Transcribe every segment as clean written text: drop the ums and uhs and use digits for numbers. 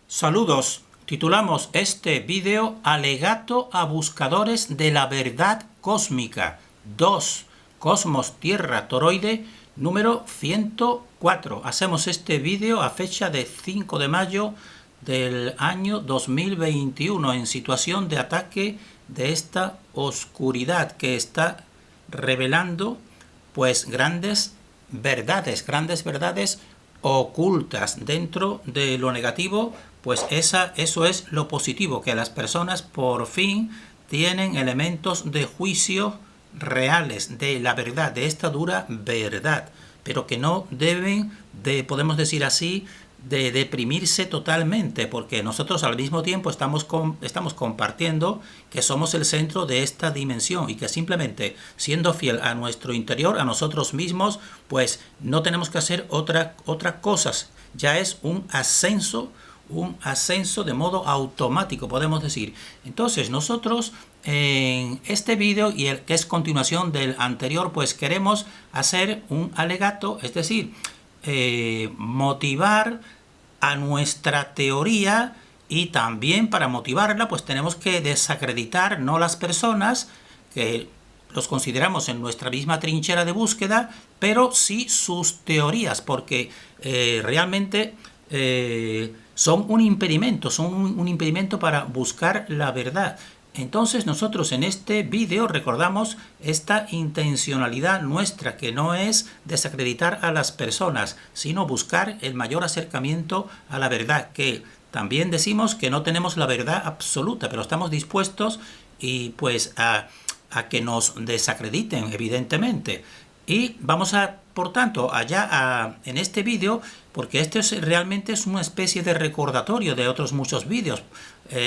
Saludos. Titulamos este vídeo Alegato a buscadores de la verdad cósmica 2, Cosmos Tierra Toroide, número 104. Hacemos este vídeo a fecha de 5 de mayo del año 2021 en situación de ataque de esta oscuridad que está revelando pues grandes verdades ocultas. Dentro de lo negativo, pues eso es lo positivo, que las personas por fin tienen elementos de juicio reales, de la verdad, de esta dura verdad, pero que no deben de, podemos decir así, de deprimirse totalmente, porque nosotros al mismo tiempo estamos compartiendo que somos el centro de esta dimensión y que simplemente siendo fiel a nuestro interior, a nosotros mismos, pues no tenemos que hacer otra cosas. Ya es un ascenso de modo automático, podemos decir. Entonces nosotros en este vídeo, y el que es continuación del anterior, pues queremos hacer un alegato, es decir, motivar a nuestra teoría, y también para motivarla pues tenemos que desacreditar no las personas que los consideramos en nuestra misma trinchera de búsqueda, pero sí sus teorías, porque realmente son un impedimento para buscar la verdad. Entonces nosotros en este vídeo recordamos esta intencionalidad nuestra, que no es desacreditar a las personas, sino buscar el mayor acercamiento a la verdad, que también decimos que no tenemos la verdad absoluta, pero estamos dispuestos y pues a que nos desacrediten, evidentemente. Y vamos a, por tanto, en este vídeo, porque este realmente es una especie de recordatorio de otros muchos vídeos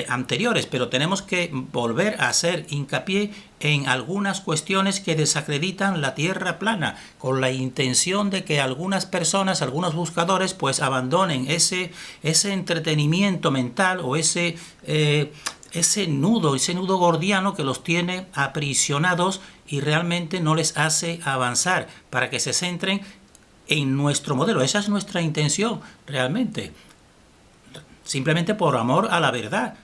anteriores, pero tenemos que volver a hacer hincapié en algunas cuestiones que desacreditan la Tierra plana, con la intención de que algunas personas, algunos buscadores, pues abandonen ese entretenimiento mental o ese nudo gordiano que los tiene aprisionados y realmente no les hace avanzar, para que se centren en nuestro modelo. Esa es nuestra intención realmente, simplemente por amor a la verdad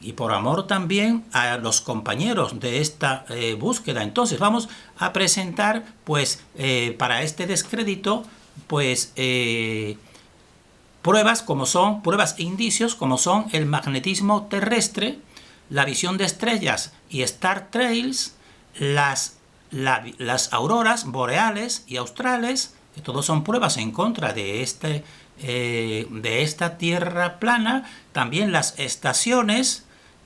y por amor también a los compañeros de esta búsqueda. Entonces vamos a presentar pues para este descrédito pues pruebas e indicios como son el magnetismo terrestre, la visión de estrellas y Star Trails, las auroras boreales y australes, que todos son pruebas en contra de esta Tierra plana, también las estaciones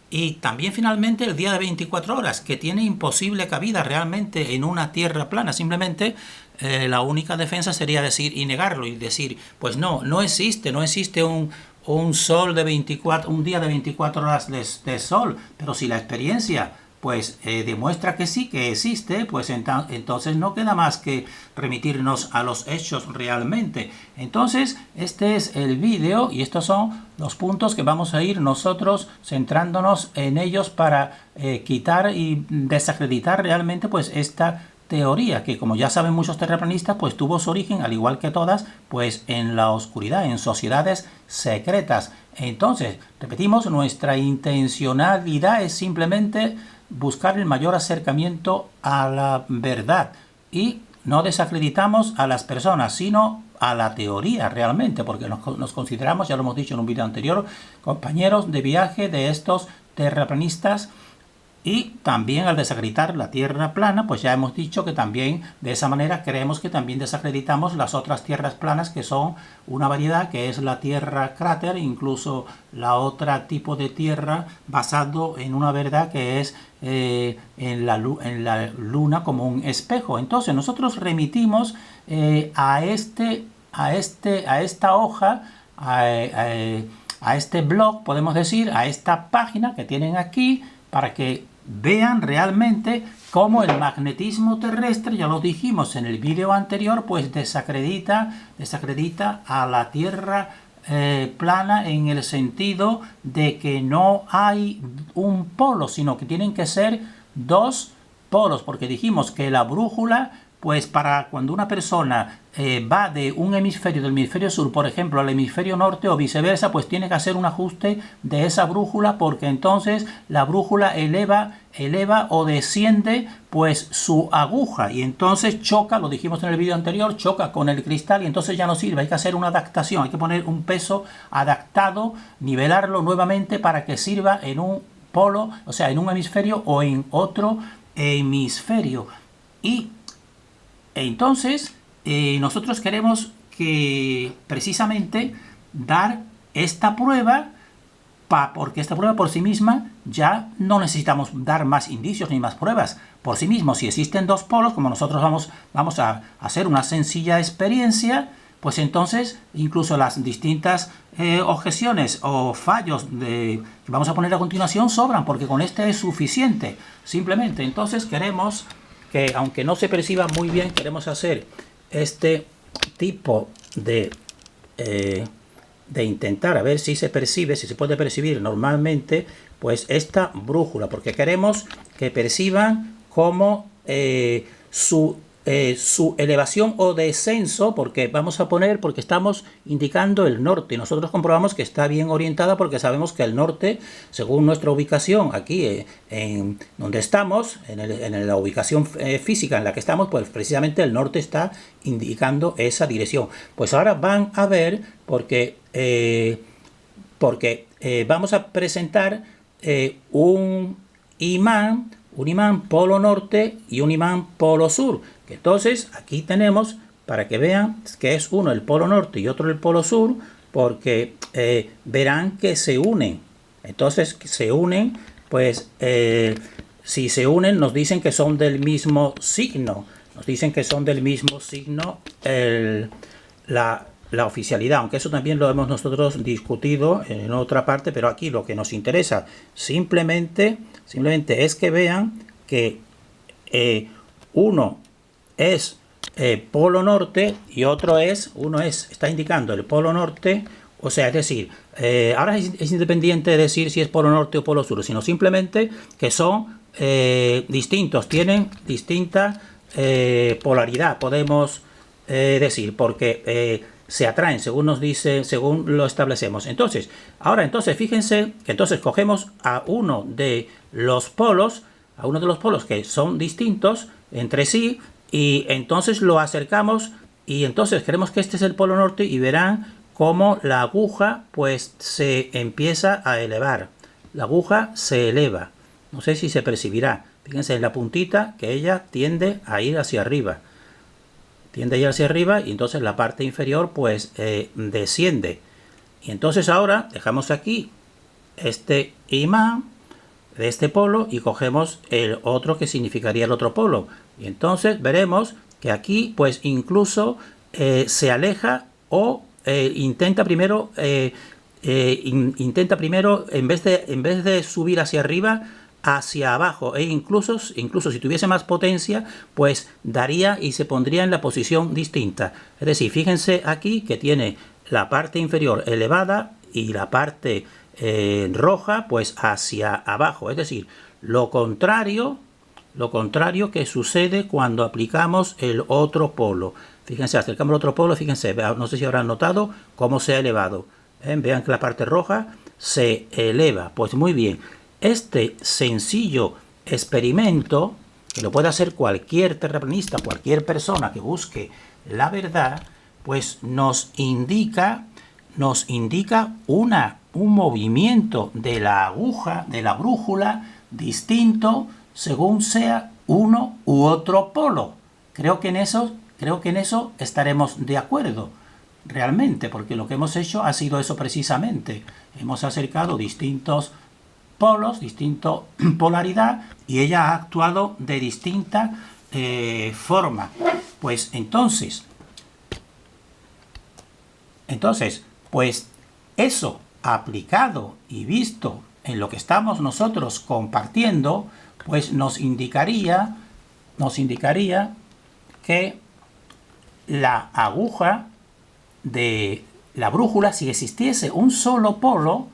y también finalmente el día de 24 horas, que tiene imposible cabida realmente en una Tierra plana. Simplemente la única defensa sería decir y negarlo y decir, pues no existe un sol de 24, un día de 24 horas de sol, pero si la experiencia pues demuestra que sí, que existe, pues entonces no queda más que remitirnos a los hechos realmente. Entonces este es el vídeo y estos son los puntos que vamos a ir nosotros centrándonos en ellos para quitar y desacreditar realmente pues esta teoría, que como ya saben muchos terraplanistas, pues tuvo su origen, al igual que todas, pues en la oscuridad, en sociedades secretas. Entonces, repetimos, nuestra intencionalidad es simplemente buscar el mayor acercamiento a la verdad, y no desacreditamos a las personas, sino a la teoría realmente, porque nos consideramos, ya lo hemos dicho en un vídeo anterior, compañeros de viaje de estos terraplanistas. Y también al desacreditar la Tierra plana, pues ya hemos dicho que también de esa manera creemos que también desacreditamos las otras tierras planas, que son una variedad, que es la Tierra cráter, incluso la otra tipo de tierra basado en una verdad que es en la luna como un espejo. Entonces nosotros remitimos a esta hoja, a este blog, podemos decir, a esta página que tienen aquí, para que vean realmente cómo el magnetismo terrestre, ya lo dijimos en el vídeo anterior, pues desacredita a la Tierra plana, en el sentido de que no hay un polo, sino que tienen que ser dos polos, porque dijimos que la brújula pues para cuando una persona va de un hemisferio, del hemisferio sur, por ejemplo, al hemisferio norte o viceversa, pues tiene que hacer un ajuste de esa brújula, porque entonces la brújula eleva o desciende pues su aguja, y entonces choca, lo dijimos en el vídeo anterior, choca con el cristal y entonces ya no sirve. Hay que hacer una adaptación, hay que poner un peso adaptado, nivelarlo nuevamente para que sirva en un polo, o sea, en un hemisferio o en otro hemisferio. Y entonces nosotros queremos que precisamente dar esta prueba, porque esta prueba por sí misma ya no necesitamos dar más indicios ni más pruebas. Por sí mismo, si existen dos polos, como nosotros vamos a hacer una sencilla experiencia, pues entonces incluso las distintas objeciones o fallos que vamos a poner a continuación sobran, porque con este es suficiente. Simplemente entonces queremos que, aunque no se perciba muy bien, queremos hacer este tipo de intentar a ver si se percibe, si se puede percibir normalmente, pues esta brújula, porque queremos que perciban como su elevación o descenso, porque vamos a poner, porque estamos indicando el norte, y nosotros comprobamos que está bien orientada porque sabemos que el norte, según nuestra ubicación aquí en donde estamos, en la ubicación física en la que estamos, pues precisamente el norte está indicando esa dirección. Pues ahora van a ver, porque vamos a presentar un imán polo norte y un imán polo sur. Entonces aquí tenemos, para que vean que es uno el polo norte y otro el polo sur, porque verán que se unen. Entonces se unen, pues si se unen nos dicen que son del mismo signo. Nos dicen que son del mismo signo la oficialidad, aunque eso también lo hemos nosotros discutido en otra parte, pero aquí lo que nos interesa simplemente es que vean que uno es polo norte y uno está indicando el polo norte, o sea, es decir, ahora es independiente de decir si es polo norte o polo sur, sino simplemente que son distintos, tienen distinta polaridad, podemos decir, porque se atraen según nos dice, según lo establecemos. Entonces, fíjense que entonces cogemos a uno de los polos que son distintos entre sí, y entonces lo acercamos, y entonces creemos que este es el polo norte, y verán cómo la aguja pues se empieza a elevar. La aguja se eleva. No sé si se percibirá. Fíjense en la puntita que ella tiende a ir hacia arriba. Y entonces la parte inferior pues desciende. Y entonces ahora dejamos aquí este imán de este polo y cogemos el otro que significaría el otro polo. Y entonces veremos que aquí pues incluso se aleja o intenta primero en vez de subir hacia arriba, hacia abajo, e incluso si tuviese más potencia, pues daría y se pondría en la posición distinta. Es decir, fíjense aquí que tiene la parte inferior elevada y la parte roja pues hacia abajo. Es decir, lo contrario que sucede cuando aplicamos el otro polo. Fíjense, acercamos el otro polo, fíjense, no sé si habrán notado cómo se ha elevado. Vean que la parte roja se eleva. Pues muy bien. Este sencillo experimento, que lo puede hacer cualquier terraplanista, cualquier persona que busque la verdad, pues nos indica un movimiento de la aguja, de la brújula, distinto según sea uno u otro polo. Creo que en eso estaremos de acuerdo, realmente, porque lo que hemos hecho ha sido eso precisamente. Hemos acercado distintos polos, distinta polaridad, y ella ha actuado de distinta forma. Pues entonces, pues eso aplicado y visto en lo que estamos nosotros compartiendo, pues nos indicaría que la aguja de la brújula, si existiese un solo polo,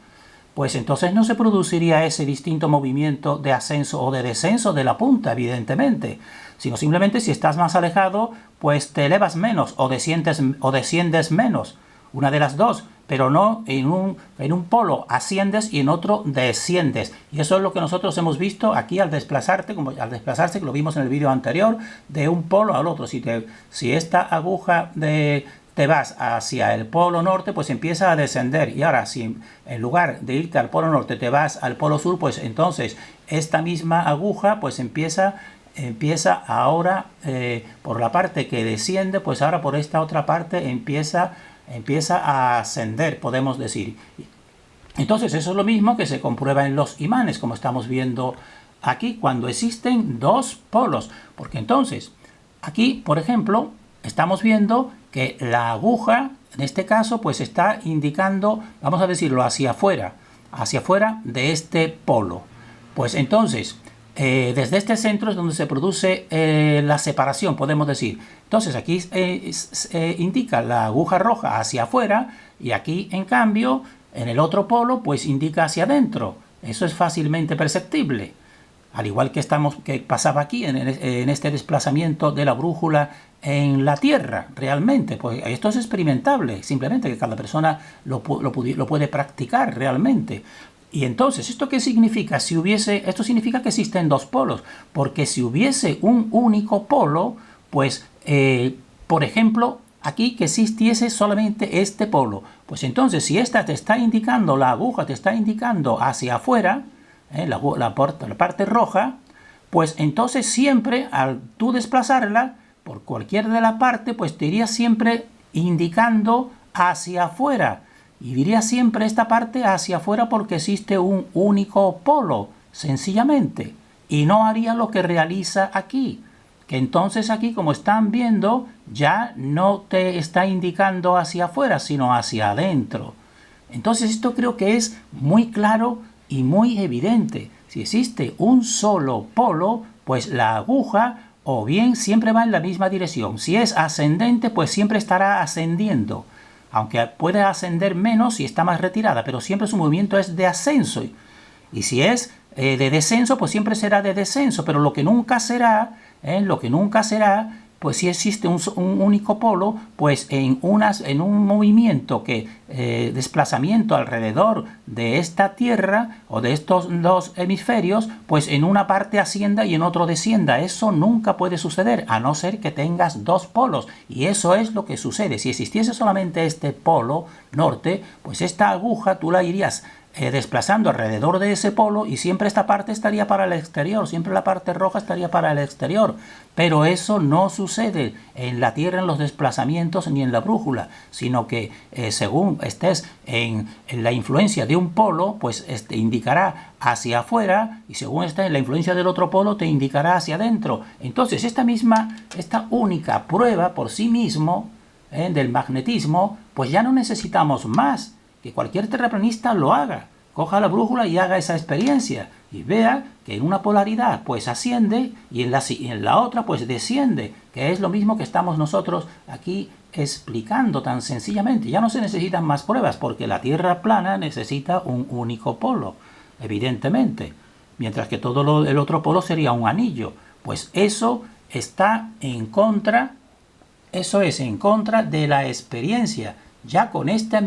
pues entonces no se produciría ese distinto movimiento de ascenso o de descenso de la punta, evidentemente, sino simplemente si estás más alejado, pues te elevas menos o desciendes menos, una de las dos, pero no en un polo asciendes y en otro desciendes. Y eso es lo que nosotros hemos visto aquí al desplazarse, que lo vimos en el vídeo anterior, de un polo al otro. Si esta aguja te vas hacia el polo norte, pues empieza a descender. Y ahora, si en lugar de irte al polo norte te vas al polo sur, pues entonces esta misma aguja pues empieza ahora por la parte que desciende, pues ahora por esta otra parte empieza a ascender, podemos decir. Entonces eso es lo mismo que se comprueba en los imanes, como estamos viendo aquí, cuando existen dos polos. Porque entonces, aquí, por ejemplo, estamos viendo que la aguja, en este caso, pues está indicando, vamos a decirlo, hacia afuera de este polo. Pues entonces, desde este centro es donde se produce la separación, podemos decir. Entonces aquí indica la aguja roja hacia afuera y aquí, en cambio, en el otro polo, pues indica hacia adentro. Eso es fácilmente perceptible. Al igual que pasaba aquí en este desplazamiento de la brújula en la Tierra, realmente. Pues esto es experimentable, simplemente que cada persona lo puede practicar realmente. Y entonces, ¿esto qué significa? Esto significa que existen dos polos, porque si hubiese un único polo, pues, por ejemplo, aquí que existiese solamente este polo, pues entonces si esta te está indicando, la aguja te está indicando hacia afuera, la parte roja, pues entonces siempre al tú desplazarla por cualquier de la parte, pues te iría siempre indicando hacia afuera. Y diría siempre esta parte hacia afuera porque existe un único polo, sencillamente. Y no haría lo que realiza aquí. Que entonces aquí, como están viendo, ya no te está indicando hacia afuera, sino hacia adentro. Entonces esto creo que es muy claro y muy evidente. Si existe un solo polo, pues la aguja o bien siempre va en la misma dirección. Si es ascendente, pues siempre estará ascendiendo. Aunque puede ascender menos si está más retirada, pero siempre su movimiento es de ascenso. Y si es de descenso, pues siempre será de descenso. Pero lo que nunca será, pues si existe un único polo, pues en un movimiento desplazamiento alrededor de esta Tierra o de estos dos hemisferios, pues en una parte ascienda y en otro descienda. Eso nunca puede suceder, a no ser que tengas dos polos. Y eso es lo que sucede. Si existiese solamente este polo norte, pues esta aguja tú la irías desplazando alrededor de ese polo y siempre esta parte estaría para el exterior, siempre la parte roja estaría para el exterior. Pero eso no sucede en la Tierra, en los desplazamientos ni en la brújula, sino que según estés en la influencia de un polo, pues te indicará hacia afuera, y según estés en la influencia del otro polo, te indicará hacia adentro. Entonces esta única prueba por sí mismo del magnetismo, pues ya no necesitamos más. Que cualquier terraplanista lo haga, coja la brújula y haga esa experiencia y vea que en una polaridad pues asciende y en la otra pues desciende, que es lo mismo que estamos nosotros aquí explicando tan sencillamente. Ya no se necesitan más pruebas porque la Tierra plana necesita un único polo, evidentemente, mientras que el otro polo sería un anillo. Pues eso está en contra, eso es en contra de la experiencia. Ya con esta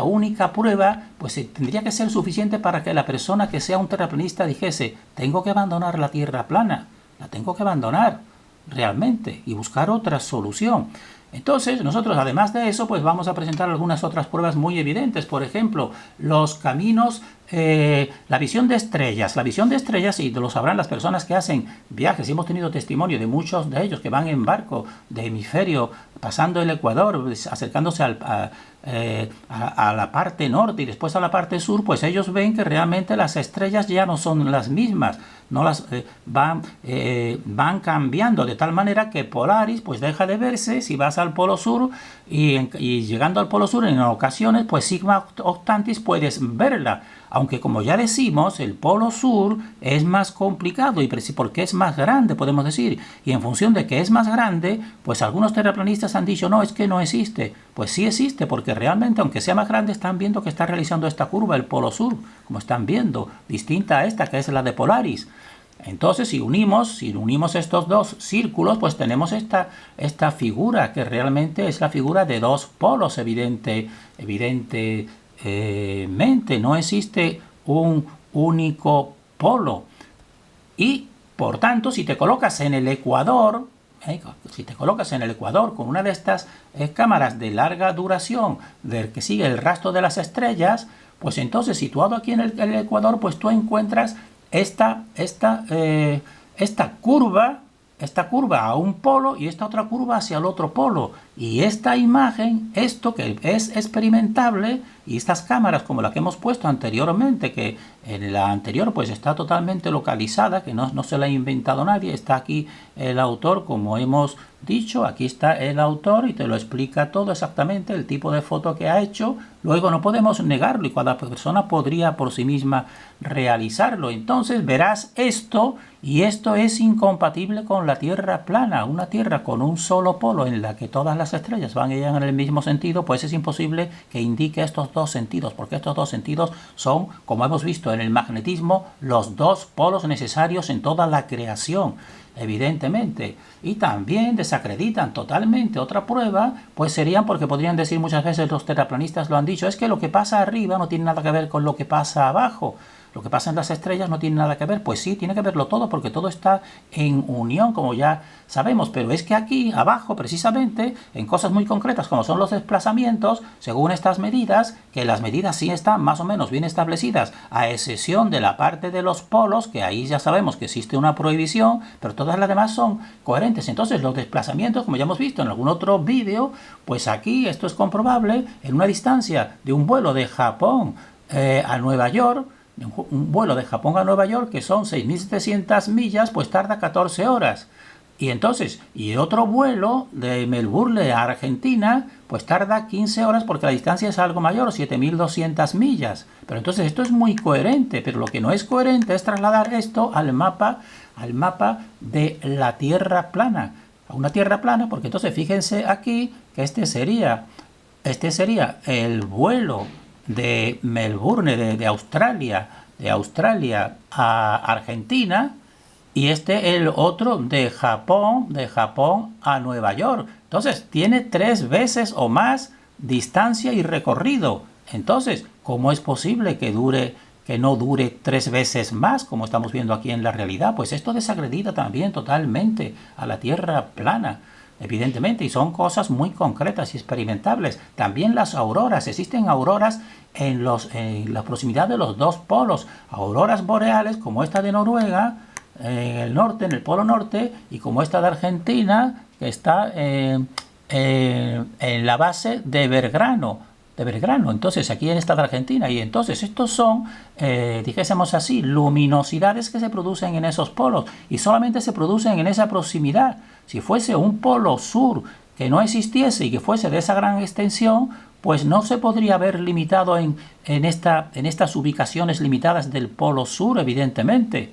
única prueba, pues tendría que ser suficiente para que la persona que sea un terraplanista dijese: tengo que abandonar la Tierra plana, la tengo que abandonar realmente y buscar otra solución. Entonces, nosotros además de eso, pues vamos a presentar algunas otras pruebas muy evidentes. Por ejemplo, los caminos, la visión de estrellas. La visión de estrellas, y lo sabrán las personas que hacen viajes, y hemos tenido testimonio de muchos de ellos que van en barco de hemisferio, pasando el Ecuador, acercándose a la parte norte y después a la parte sur, pues ellos ven que realmente las estrellas ya no son las mismas, van cambiando de tal manera que Polaris pues deja de verse si vas al polo sur y llegando al polo sur en ocasiones pues Sigma Octantis puedes verla, aunque como ya decimos, el polo sur es más complicado y porque es más grande, podemos decir, y en función de que es más grande, pues algunos terraplanistas han dicho, no, es que no existe. Pues sí existe, porque realmente, aunque sea más grande, están viendo que está realizando esta curva, el polo sur, como están viendo, distinta a esta, que es la de Polaris. Entonces, si unimos estos dos círculos, pues tenemos esta figura, que realmente es la figura de dos polos, evidentemente. No existe un único polo. Y, por tanto, si te colocas en el ecuador, con una de estas cámaras de larga duración del que sigue el rastro de las estrellas, pues entonces, situado aquí en el ecuador, pues tú encuentras esta curva a un polo y esta otra curva hacia el otro polo. Y esta imagen, esto que es experimentable, y estas cámaras como la que hemos puesto anteriormente, que en la anterior pues está totalmente localizada, que no se la ha inventado nadie, está aquí el autor, como hemos dicho, aquí está el autor y te lo explica todo exactamente, el tipo de foto que ha hecho. Luego no podemos negarlo y cada persona podría por sí misma realizarlo. Entonces verás esto, y esto es incompatible con la Tierra plana, una Tierra con un solo polo en la que todas las estrellas van y llegan en el mismo sentido, pues es imposible que indique estos dos sentidos, porque estos dos sentidos son, como hemos visto en el magnetismo, los dos polos necesarios en toda la creación, evidentemente. Y también desacreditan totalmente otra prueba, pues serían, porque podrían decir muchas veces, los terraplanistas lo han dicho, es que lo que pasa arriba no tiene nada que ver con lo que pasa abajo. Lo que pasa en las estrellas no tiene nada que ver. Pues sí, tiene que verlo todo, porque todo está en unión, como ya sabemos. Pero es que aquí abajo, precisamente, en cosas muy concretas como son los desplazamientos, según estas medidas, que las medidas sí están más o menos bien establecidas, a excepción de la parte de los polos, que ahí ya sabemos que existe una prohibición, pero todas las demás son coherentes. Entonces los desplazamientos, como ya hemos visto en algún otro vídeo, pues aquí esto es comprobable en una distancia de un vuelo de Japón a Nueva York. Un vuelo de Japón a Nueva York, que son 6.700 millas, pues tarda 14 horas. Y entonces, y otro vuelo de Melbourne a Argentina, pues tarda 15 horas porque la distancia es algo mayor, 7.200 millas. Pero entonces esto es muy coherente, pero lo que no es coherente es trasladar esto al mapa de la Tierra plana. A una Tierra plana, porque entonces fíjense aquí que este sería el vuelo de Melbourne, de Australia a Argentina, y el otro de Japón a Nueva York. Entonces tiene 3 veces o más distancia y recorrido. Entonces, ¿cómo es posible que no dure 3 veces más, como estamos viendo aquí en la realidad? Pues esto desacredita también totalmente a la Tierra plana, evidentemente, y son cosas muy concretas y experimentables. También las auroras, existen auroras en la proximidad de los dos polos, auroras boreales como esta de Noruega, en el norte, en el polo norte, y como esta de Argentina, que está en la base de Belgrano. Entonces aquí en esta de Argentina, y entonces estos son, dijésemos así, luminosidades que se producen en esos polos, y solamente se producen en esa proximidad. Si fuese un polo sur que no existiese y que fuese de esa gran extensión, pues no se podría haber limitado en estas ubicaciones limitadas del polo sur, evidentemente.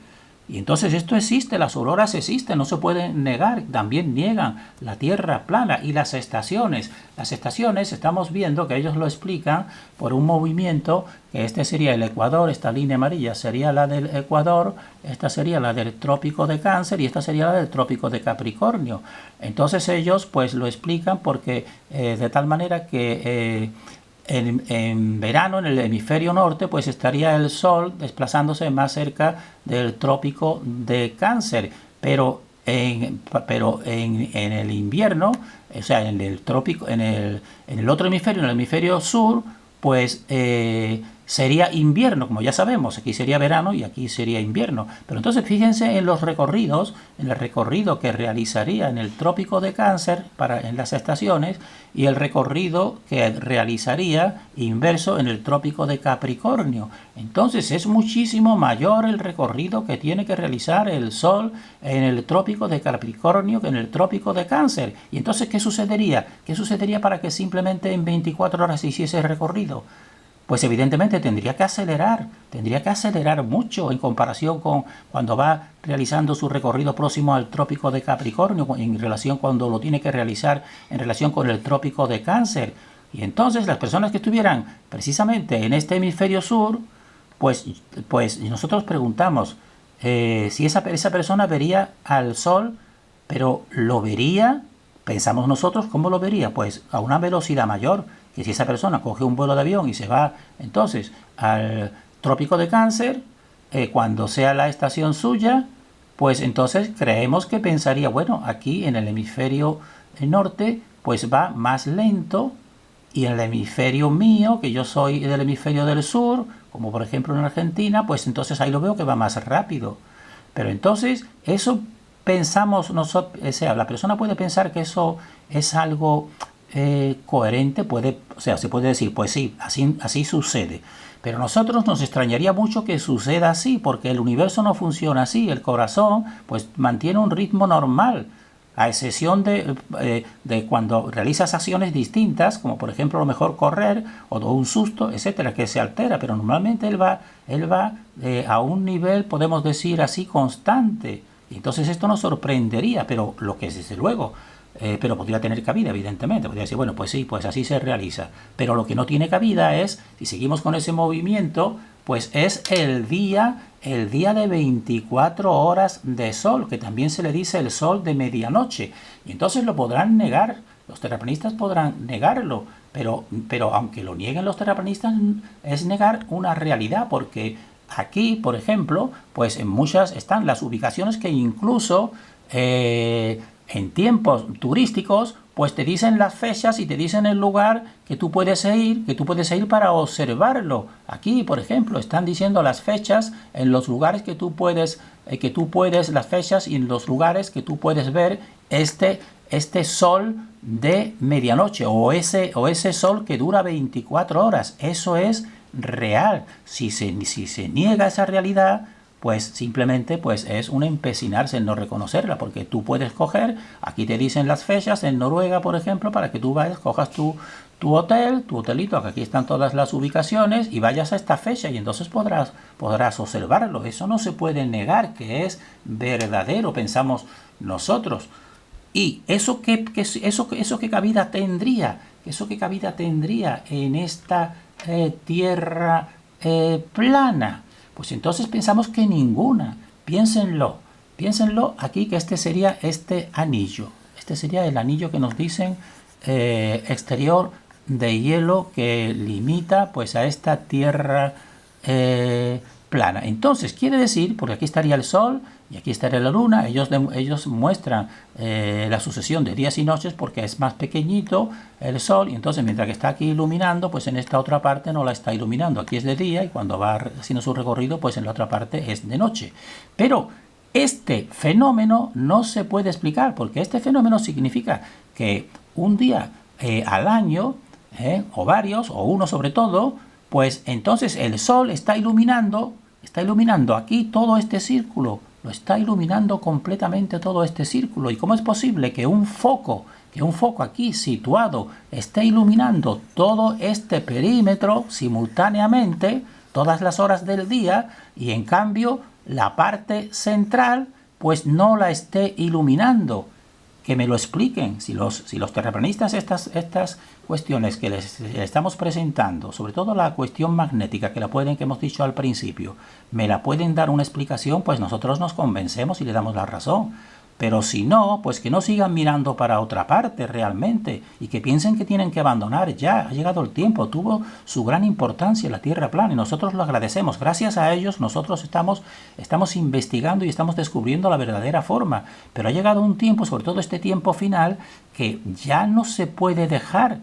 Y entonces esto existe, las auroras existen, no se pueden negar, también niegan la Tierra plana. Y las estaciones estamos viendo que ellos lo explican por un movimiento, que este sería el Ecuador, esta línea amarilla sería la del Ecuador, esta sería la del Trópico de Cáncer y esta sería la del Trópico de Capricornio. Entonces ellos pues lo explican porque de tal manera que en verano, en el hemisferio norte, pues estaría el Sol desplazándose más cerca del Trópico de Cáncer, pero en el invierno, o sea, en el trópico, en el otro hemisferio, en el hemisferio sur, pues sería invierno, como ya sabemos. Aquí sería verano y aquí sería invierno. Pero entonces fíjense en los recorridos, en el recorrido que realizaría en el Trópico de Cáncer en las estaciones, y el recorrido que realizaría inverso en el Trópico de Capricornio. Entonces es muchísimo mayor el recorrido que tiene que realizar el Sol en el Trópico de Capricornio que en el Trópico de Cáncer. Y entonces, ¿qué sucedería? ¿Qué sucedería para que simplemente en 24 horas se hiciese el recorrido? pues evidentemente tendría que acelerar mucho en comparación con cuando va realizando su recorrido próximo al trópico de Capricornio, en relación cuando lo tiene que realizar en relación con el trópico de Cáncer. Y entonces las personas que estuvieran precisamente en este hemisferio sur, pues nosotros preguntamos si esa persona vería al Sol, pero lo vería, pensamos nosotros, ¿cómo lo vería? Pues a una velocidad mayor, que si esa persona coge un vuelo de avión y se va entonces al trópico de Cáncer, cuando sea la estación suya, pues entonces creemos que pensaría, bueno, aquí en el hemisferio norte, pues va más lento, y en el hemisferio mío, que yo soy del hemisferio del sur, como por ejemplo en Argentina, pues entonces ahí lo veo que va más rápido. Pero entonces eso pensamos nosotros, o sea, la persona puede pensar que eso es algo coherente, o sea, se puede decir, pues sí, así sucede. Pero a nosotros nos extrañaría mucho que suceda así, porque el universo no funciona así. El corazón pues mantiene un ritmo normal, a excepción de cuando realizas acciones distintas, como por ejemplo a lo mejor correr o un susto, etcétera, que se altera, pero normalmente él va a un nivel, podemos decir así, constante. Y entonces esto nos sorprendería, pero lo que es desde luego, pero podría tener cabida, evidentemente. Podría decir, bueno, pues sí, pues así se realiza. Pero lo que no tiene cabida es, si seguimos con ese movimiento, pues es el día de 24 horas de sol, que también se le dice el sol de medianoche. Y entonces lo podrán negar, los terraplanistas podrán negarlo, pero aunque lo nieguen los terraplanistas, es negar una realidad, porque aquí, por ejemplo, pues en muchas están las ubicaciones que incluso en tiempos turísticos, pues te dicen las fechas y te dicen el lugar que tú puedes ir para observarlo. Aquí, por ejemplo, están diciendo las fechas en los lugares que tú puedes, las fechas y en los lugares que tú puedes ver este sol de medianoche o ese sol que dura 24 horas. Eso es real. Si se niega esa realidad, pues simplemente pues es un empecinarse en no reconocerla, porque tú puedes coger, aquí te dicen las fechas en Noruega, por ejemplo, para que tú vayas, cojas tu hotelito, que aquí están todas las ubicaciones, y vayas a esta fecha y entonces podrás observarlo. Eso no se puede negar que es verdadero, pensamos nosotros. Y eso qué cabida tendría, en esta tierra plana. Pues entonces pensamos que ninguna. Piénsenlo aquí, que este sería este anillo. Este sería el anillo que nos dicen exterior de hielo que limita pues a esta tierra plana. Entonces quiere decir, porque aquí estaría el Sol y aquí estaría la Luna, ellos muestran la sucesión de días y noches porque es más pequeñito el Sol, y entonces mientras que está aquí iluminando, pues en esta otra parte no la está iluminando. Aquí es de día y cuando va haciendo su recorrido, pues en la otra parte es de noche. Pero este fenómeno no se puede explicar, porque este fenómeno significa que un día al año, o varios, o uno sobre todo, pues entonces el Sol está iluminando aquí todo este círculo, lo está iluminando completamente todo este círculo. ¿Y cómo es posible que un foco aquí situado esté iluminando todo este perímetro simultáneamente, todas las horas del día, y en cambio la parte central pues no la esté iluminando? Que me lo expliquen. Si los terraplanistas estas cuestiones que les estamos presentando, sobre todo la cuestión magnética, que hemos dicho al principio, me la pueden dar una explicación, pues nosotros nos convencemos y le damos la razón. Pero si no, pues que no sigan mirando para otra parte realmente, y que piensen que tienen que abandonar ya. Ha llegado el tiempo, tuvo su gran importancia la Tierra plana y nosotros lo agradecemos. Gracias a ellos nosotros estamos investigando y estamos descubriendo la verdadera forma. Pero ha llegado un tiempo, sobre todo este tiempo final, que ya no se puede dejar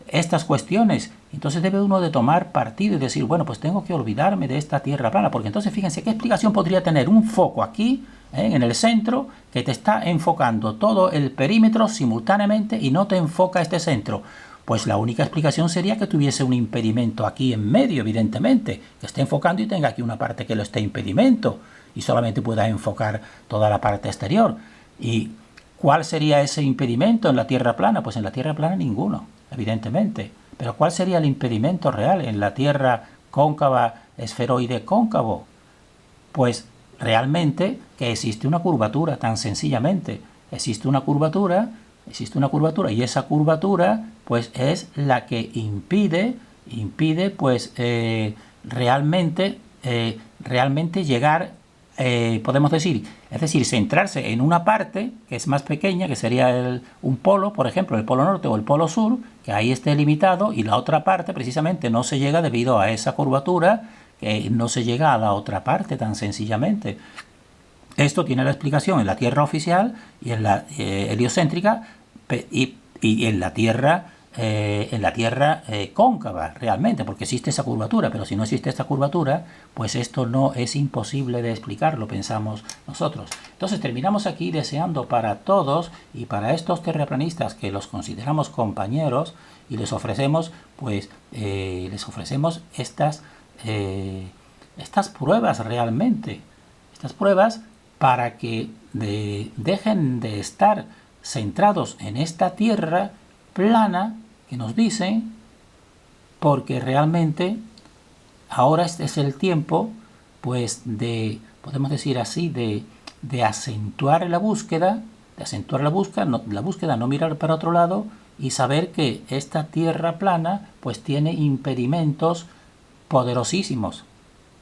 estas cuestiones. Entonces debe uno de tomar partido y decir, bueno, pues tengo que olvidarme de esta Tierra plana, porque entonces fíjense qué explicación podría tener un foco aquí, en el centro, que te está enfocando todo el perímetro simultáneamente y no te enfoca este centro. Pues la única explicación sería que tuviese un impedimento aquí en medio, evidentemente, que esté enfocando y tenga aquí una parte que lo esté impedimento y solamente pueda enfocar toda la parte exterior. ¿Y cuál sería ese impedimento en la Tierra plana? Pues en la Tierra plana ninguno, evidentemente. Pero ¿cuál sería el impedimento real en la Tierra cóncava, esferoide cóncavo? Pues realmente que existe una curvatura, tan sencillamente. Existe una curvatura y esa curvatura pues es la que impide pues realmente llegar, podemos decir, es decir, centrarse en una parte que es más pequeña, que sería un polo, por ejemplo, el polo norte o el polo sur, que ahí esté limitado, y la otra parte precisamente no se llega debido a esa curvatura, que no se llega a la otra parte tan sencillamente. Esto tiene la explicación en la Tierra oficial y en la heliocéntrica y en la Tierra cóncava realmente, porque existe esa curvatura, pero si no existe esta curvatura, pues esto no es imposible de explicarlo, pensamos nosotros. Entonces terminamos aquí deseando para todos y para estos terraplanistas que los consideramos compañeros y les ofrecemos pues estas pruebas realmente, estas pruebas para que dejen de estar centrados en esta tierra plana que nos dicen, porque realmente ahora este es el tiempo pues de, podemos decir así, de acentuar la búsqueda, no mirar para otro lado y saber que esta tierra plana pues tiene impedimentos poderosísimos.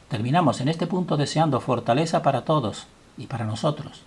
Terminamos en este punto deseando fortaleza para todos y para nosotros.